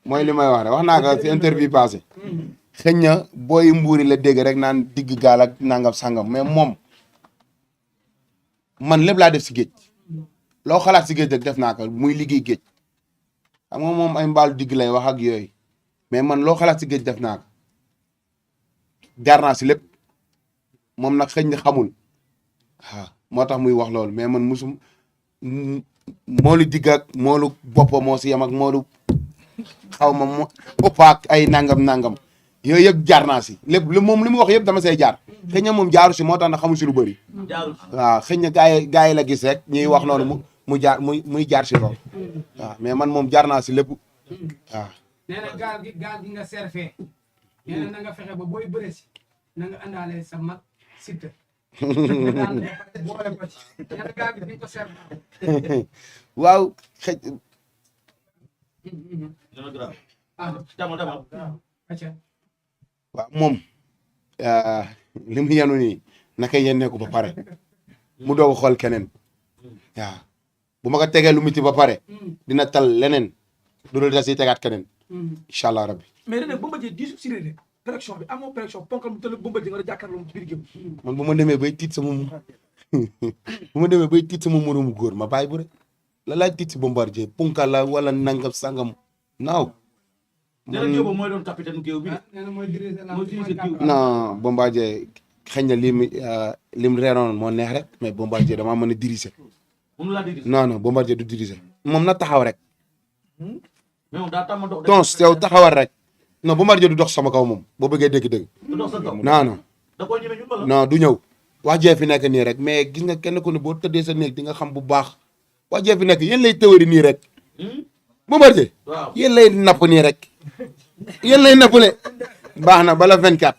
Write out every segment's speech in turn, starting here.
mooy li may wax rek wax naa ko si interview passé xëy na booy mbuuri la dégg rek naan digg gaal ak nangam sangam mais moom man lépp laa def si géej loo xalaat si géej rek def naa ko muy liggéey géej xam nga moom ay mbaalu digg lay wax ak yooyu mais man loo xalaat si géej def naa ko jaar naa si lépp moom nag xëy na xamul waaw moo tax muy wax loolu mais man musum moolu digg ak moolu boppa moo si yem ak moolu xaw ma mo ëppaak ay nangam yooyu yëpp jaar naa si lépp lu moom li mu wax yëpp dama say jaar xëy na moom jaaru si moo tax na xamul si lu bëri waaw xëy na gaa yi la gis rek ñuy wax noonu muy jaar si loolu waaw mais man moom jaar naa si lépp waaw nee na gaal gi nga serfee nee na nga fexe ba booy bëre si na nga àndaale sa mag Siteu boole ko ci nee na gaal gi fi ko serfee waaw xëj waaw moom li mu yenu nii naka yennee ko ba pare mu doog xool keneen waaw bu ma ko tegee lu miti ba pare dina tal leneen du dul da siy tegaat keneen incha allah rabbi mais nag Bombardier diisu si réer pression bi amoo pression ponkal mu tëdd Bombardier nga jàkkaarloo ci biir géew man bu ma demee bay tiit sama bu ma demee bay tiit sama moromu góor ma bàyyi bu rek la laaj tiit si Bombardier ponkal la wala nangam sangam naaw nee na Diop mooy doon capitaine géew bi nee na mooy diriger non Bombardier xëy na lim reeroon moo neex rek mais Bombardier damaa mën a diriger non Bombardier du diriger moom na taxaw rek mais moom daa tàmm dox tons yow taxawal rek non Bombardier du dox sama kaw moom boo bëggee dégg-dégg du dox sa kaw non da koo ñeme ñu bala non du ñëw wax jee fi nekk nii rek mais gis nga kenn ku ne boo tëddee sa néeg di nga xam bu baax wax jee fi nekk yéen lay tëwëri nii rek Bombardier waaw yéen lay napp nii rek yéen lay nappale baax na bala 24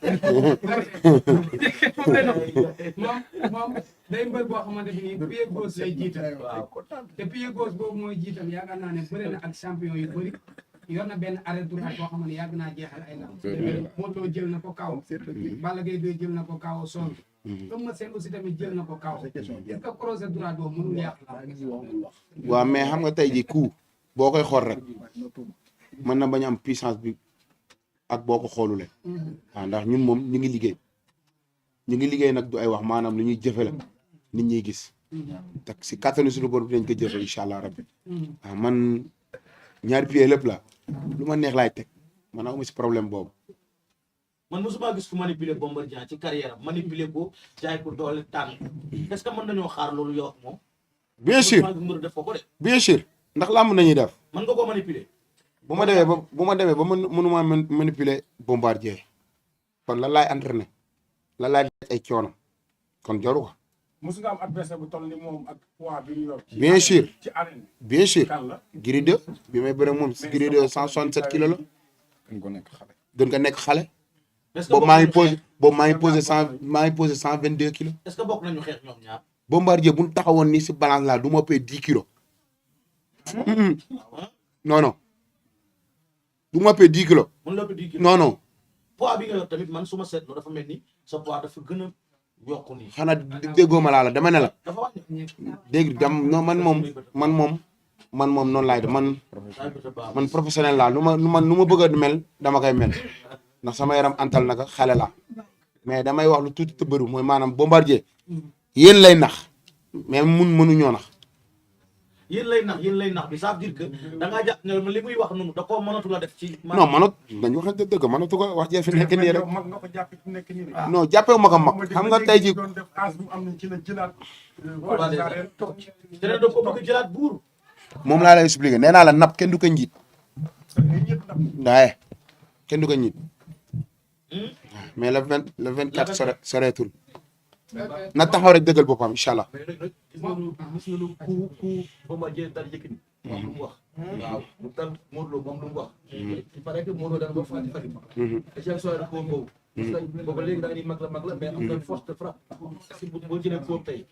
moom day mbër boo xamante ni pied gauche lay jiital te pied gauche boobu mooy jiital yaakaar naa ne bëri na ak champion yu bëri yor na benn arrêt droit boo xam ne yàgg naa jeexal ay lam Modou Lo jël na ko kaw Balla Gaye 2 jël na ko kaw son Eumeu Sène aussi tamit jël na ko kaw est-ce que crochet droit boobu mënul yàq la waaw mais xam nga tey ji coup boo koy xool rek mën na bañ am puissance bi ak boo ko xoolulee waaw ndax ñun moom ñu ngi liggéey nag du ay wax maanaam lu ñuy jëfe la nit ñiy gis tak si kattanu suñu borom dinañ ko jëfe incha allah rabbi waaw man ñaari pied lépp la lu ma neex laay teg man amu si problème boobu man mosuma gis ku manipuler Bombardier ci carrière am manipuler ko jaay ko doole tànn est-ce que mën nañoo xaar loolu yow ak moom bien sûr mbër def ko ko de bien sûr ndax làmb nañuy def mën nga koo manipuler bu ma demee ba mënuma manipuler Bombardier kon lan laay entraîné lan laay def ay coono kon jaru ko mos nga am adversaire bu toll ni moom ak poids bi ñu yor. bien sûr ci arène bien sûr kan la. Gris 2 bi may bëre moom si Gris 2 167 kilos la gën ko nekk xale. gën nga nekk xale est-ce que boobu maa ngi posé 122 kilos est-ce que bokk nañu xeex ñoom ñaar Bombardier bu ñu taxawoon nii si balance la du ma pay 10 kilos non du ma pay 10 kilos mën la ëpp 10 kilos non poids bi nga yor tamit man su ma seetloo dafa mel ni sa poids dafa gën a yokku nii xanaa déggoo ma laa la dama ne la dafa wàññi dégg dam non man moom noonu laay def man professionnel laa nu ma bëgg a mel dama koy mel ndax sama yaram antal naka xale la mais damay wax lu tuuti te bëru mooy maanaam Bombardier yéen lay nax mais mënuñoo nax yéen lay nax bi ça veut dire que da ngaa jàpp ne li muy wax noonu da koo mënatu la def ci non manut dañ waxante dëgg mënatu ko wax jee fi nekk nii rek mag nga ko jàpp fi nekk nii de. non jàppewu ma ko mag xam nga tey ji doon def âge bu am nañ ci la jëlaat. te ne da ko bëgg jëlaat buur moom laa lay expliqué nee naa la napp kenn du ko njiit waaye kenn du ko njiit mais le 24 soreetul na taxaw rek dëggal boppam incha allah. mais nag gis nga lu ku Bombardier dal Yékini moom lu mu wax waaw lu dal Modou Lo moom lu mu wax il paraît que Modou Lo daan ba fati et ci soirée ko boobu boobu léegi daa ni mag la mais am na force de frappe si boo jëlee boobu tey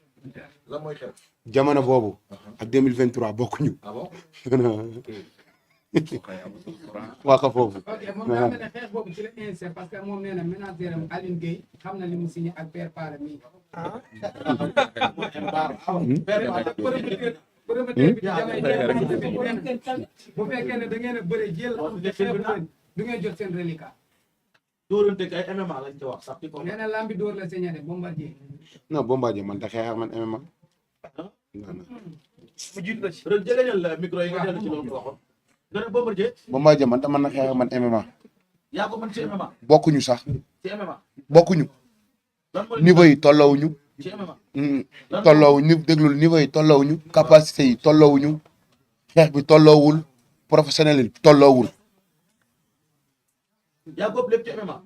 la mooy xew jamono boobu ak 2023 bokkuñu. ah bon waa ko foofu. ok moom daa mel ne xeex boobu ci la insisté parce que moom nee na manager am Aline Gueye xam na li mu signé ak Père Pala mii. promoteur bi damay bu fekkee ne da ngeen a bëre jël am te xeexu leen du ngeen jot seen reliquat. dóorante ay MMA lañ ci wax sax ci ko nee na lambi dóor la saña de Bombardier. non Bombardier man te xeex ak man MMA. mu jiitu na ci rek jëleñal la micro yi nga dellu ci loolu waxoon nga ne Bombardier Bombardier man te man na xeex ak man MMA. yaa ko mën ci MMA bokkuñu sax ci MMA bokkuñu lan mooy niveau yi tolloowuñu. ci MMA tolloowuñu déglul niveau yi tolloowuñu capacité yi tolloowuñu xeex bi tolloowul professionnel yi tolloowul yaa ko ëpp lépp ci MMA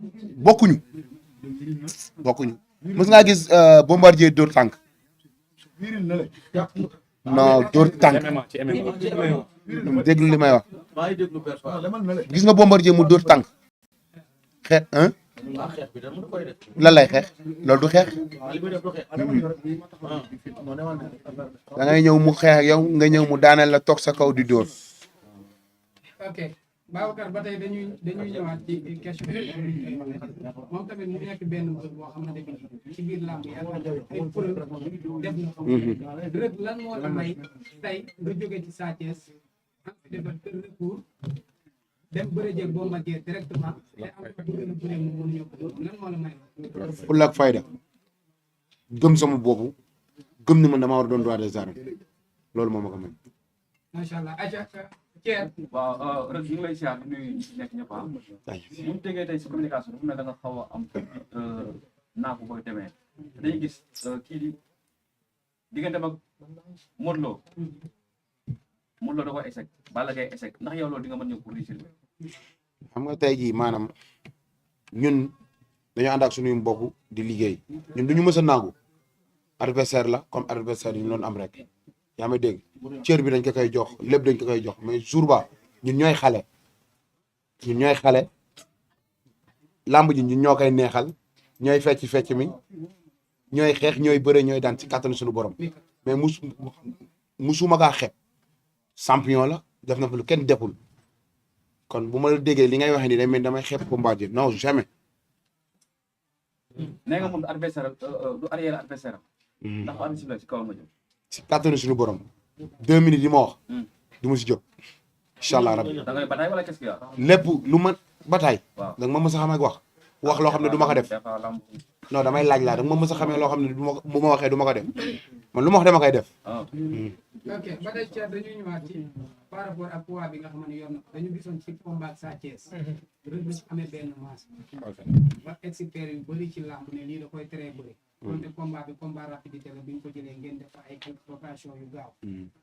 bokkuñu mës ngaa gis Bombardier dóor tànk non dóor tànk déglu li may wax maa ngi déglu père gis nga Bombardier mu dóor tànk xeex xeex bi dama koy def lan lay xeex loolu du xeex li muy def du xeex da ngay ñëw mu xeex ak yow nga ñëw mu daaneel la toog sa kaw di dóor ok Babacar ba tey dañuy ñëwaat ci question bi moom tamit mu nekk benn mbër boo xamante ni ci biir làmb yàlla ay preuve def na ko rek lan moo la may tey nga jóge ci Sa Thiès am fi defar recours dem bëre jeeg Bombardier directement te am ko bëgg na bëre mu mënuñu ko lan moo la may fulla ak fayda gëm sama bopp gëm ni man damaa war a doon roi des arènes loolu moo ma ko may macha allah aca Thier waaw rek ñu ngi lay siyaar di nuyu nekk ñëpp ah. bu ñu tegee tey si communication dafa ne da nga xaw a am naa ko booy demee dañuy gis kii di diggante mag Modou Lo da ko échec Balla Gaye échec ndax yow loolu di nga mën ñëw pour réussir. xam nga tey jii maanaam ñun dañoo ànd ak suñuy mbokk di liggéey ñun du ñu mës a nangu adversaire la comme adversaire yi ñu doon am rek yaa may dégg cër bi dañ ko koy jox lépp dañ ko koy jox mais jour ba ñun ñooy xale làmb ji ñun ñoo koy neexal ñooy fecc mi ñooy xeex ñooy bëre ñooy daan ci kàttanu suñu borom mais musuma kaa xeeb champion la def na fa lu kenn deful kon bu ma la déggee li ngay waxee ni day mel damay xeeb Bombardier non jamais. nee nga moom adversaire du arrière adversaire am. ndax am si la ci kaw ma jëm. ci kàttanu suñu borom 2 minutes yi ma wax. du ma si jóg. incha allah rabbi da ngay bataay wala qu'est-ce qu'il y a. lépp lu ma bataay. waaw da nga ma mës a xam ak wax loo xam ne du ma ko def. non damay laaj laa da nga ma mës a xamee loo xam ne du ma bu ma waxee du ma ko def man lu ma wax dama koy def. ok ba tey Thier dañuy ñëwaat ci par rapport ak poids bi nga xam ne yor na dañu gisoon ci combat Sa Thiès Reug Reug amee benn masse ba expert yu bëri ci làmb ne lii da koy teree bëri konte combat bi combat rapidité la bi ñu ko jëlee ngeen def ay rotation yu gaaw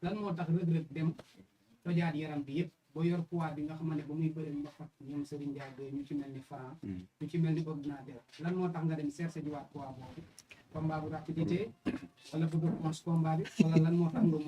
lan moo tax Reug Reug dem tojaat yaram bi yëpp ba yor poids bi nga xam ne ba muy bëri mbapat ñoom Serigne Ndiaye ñu ci mel ni Franc ñu ci mel ni ordinateur lan moo tax nga dem chercher ji waat poids boobu combat bu rapidité wala bëgg a combat bi wala lan moo tax nga